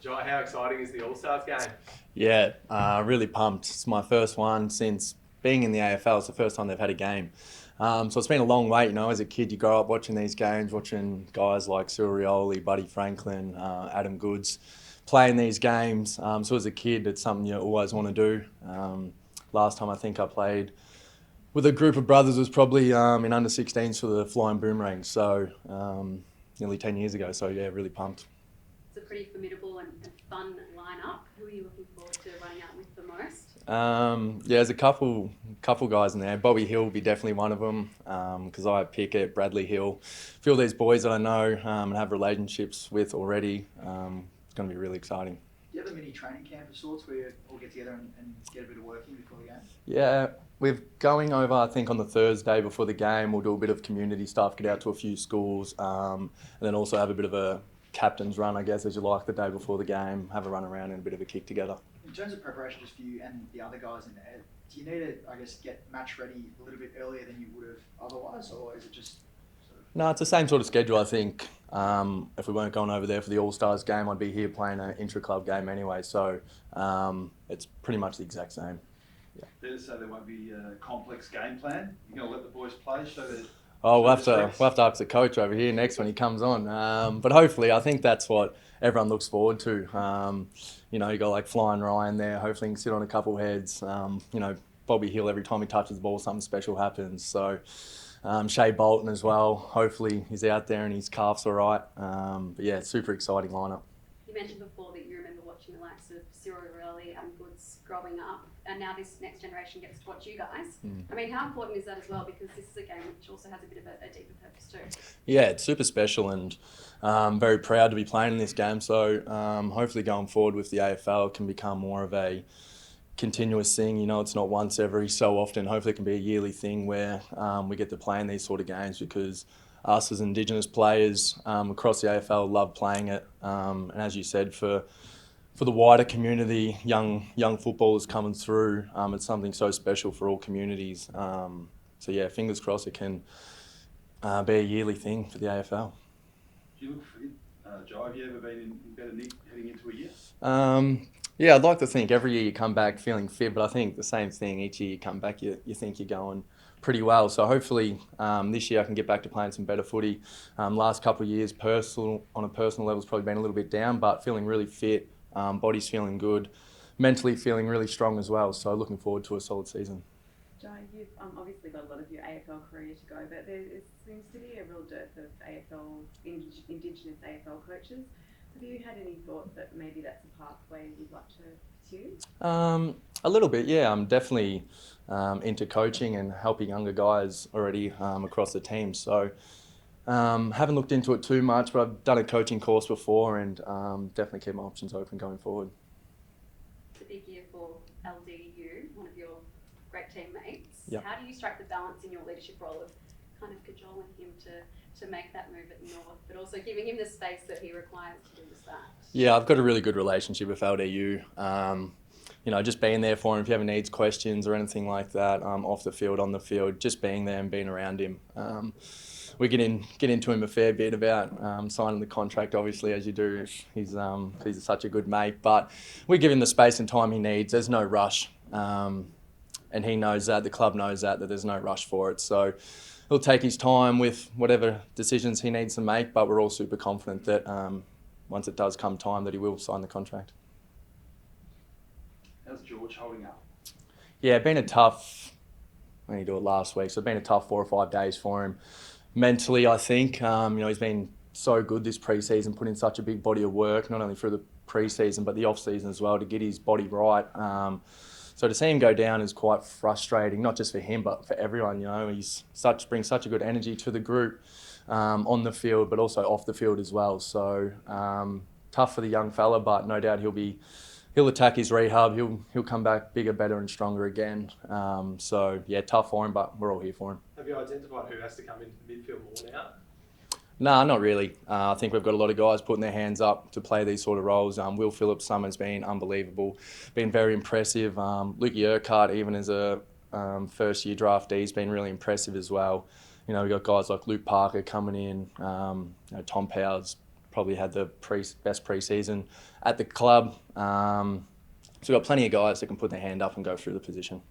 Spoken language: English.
Jy, how exciting is the All-Stars game? Yeah, really pumped. It's my first one since being in the AFL. It's the first time they've had a game. So it's been a long wait, as a kid you grow up watching these games, watching guys like Surioli, Buddy Franklin, Adam Goods playing these games. So as a kid, it's something you always want to do. Last time I think I played with a group of brothers was probably in under 16s for the Flying Boomerang. So nearly 10 years ago. So yeah, really pumped. It's a pretty formidable and fun lineup. Who are you looking forward to running out with the most? Yeah, there's a couple guys in there. Bobby Hill will be definitely one of them because I pick it. Bradley Hill, a few of these boys that I know and have relationships with already. It's going to be really exciting. Do you have a mini training camp of sorts where you all get together and get a bit of working before the game? Yeah, we're going over, I think, on the Thursday before the game. We'll do a bit of community stuff, get out to a few schools, and then also have a bit of a captain's run, I guess, as you like, the day before the game, have a run around and a bit of a kick together. In terms of preparation just for you and the other guys in there, do you need to, I guess, get match ready a little bit earlier than you would have otherwise, or is it just sort of... No, it's the same sort of schedule, I think. If we weren't going over there for the All-Stars game, I'd be here playing an intra-club game anyway, so it's pretty much the exact same. Yeah. Fair to say there won't be a complex game plan. You're going to let the boys play, show their... Oh, we'll have to ask the coach over here next when he comes on. But hopefully, I think that's what everyone looks forward to. You got like Flying Ryan there. Hopefully, he can sit on a couple heads. Bobby Hill, every time he touches the ball, something special happens. So Shea Bolton as well. Hopefully, he's out there and his calf's all right. But yeah, super exciting lineup. You mentioned before that you remember watching the likes of Cyril Rowley and Goods growing up, and now this next generation gets to watch you guys. I mean, how important is that as well? Because this is a game which also has a bit of a deeper purpose too. Yeah, it's super special and very proud to be playing in this game. So hopefully going forward with the AFL it can become more of a continuous thing. It's not once every so often. Hopefully it can be a yearly thing where we get to play in these sort of games because us as Indigenous players across the AFL love playing it. And as you said, for the wider community, young footballers coming through, it's something so special for all communities. So yeah, fingers crossed it can be a yearly thing for the AFL. Do you look fit, Jy? Have you ever been in better nick heading into a year? Yeah, I'd like to think every year you come back feeling fit, but I think the same thing, each year you come back, you think you're going pretty well. So hopefully this year I can get back to playing some better footy. Last couple of years, on a personal level, has probably been a little bit down, but feeling really fit. Body's feeling good, mentally feeling really strong as well. So looking forward to a solid season. Jy, you've obviously got a lot of your AFL career to go, but there seems to be a real dearth of Indigenous AFL coaches. Have you had any thought that maybe that's a pathway you'd like to pursue? A little bit, yeah. I'm definitely into coaching and helping younger guys already across the team. So haven't looked into it too much, but I've done a coaching course before and definitely keep my options open going forward. It's a big year for LDU, one of your great teammates. Yep. How do you strike the balance in your leadership role of kind of cajoling him to make that move at North, but also giving him the space that he requires to do just that? Yeah, I've got a really good relationship with LDU. Just being there for him if he ever needs questions or anything like that, off the field, on the field, just being there and being around him. We get into him a fair bit about signing the contract, obviously, as you do. He's such a good mate, but we give him the space and time he needs. There's no rush, and he knows that. The club knows that there's no rush for it. So he'll take his time with whatever decisions he needs to make, but we're all super confident that once it does come time that he will sign the contract. How's George holding up? Yeah, been a tough, I only do it last week, so it's been a tough 4 or 5 days for him. Mentally, I think, he's been so good this pre-season, put in such a big body of work, not only through the pre-season, but the off-season as well, to get his body right. So to see him go down is quite frustrating, not just for him, but for everyone. He's brings such a good energy to the group on the field, but also off the field as well. So tough for the young fella, but no doubt he'll attack his rehab. He'll come back bigger, better, and stronger again. So yeah, tough for him, but we're all here for him. Have you identified who has to come into the midfield more now? Nah, not really. I think we've got a lot of guys putting their hands up to play these sort of roles. Will Phillips, summer's been unbelievable, been very impressive. Lukey Urquhart, even as a first-year draftee, has been really impressive as well. We've got guys like Luke Parker coming in. Tom Powell's probably had the best pre-season at the club. So we've got plenty of guys that can put their hand up and go through the position.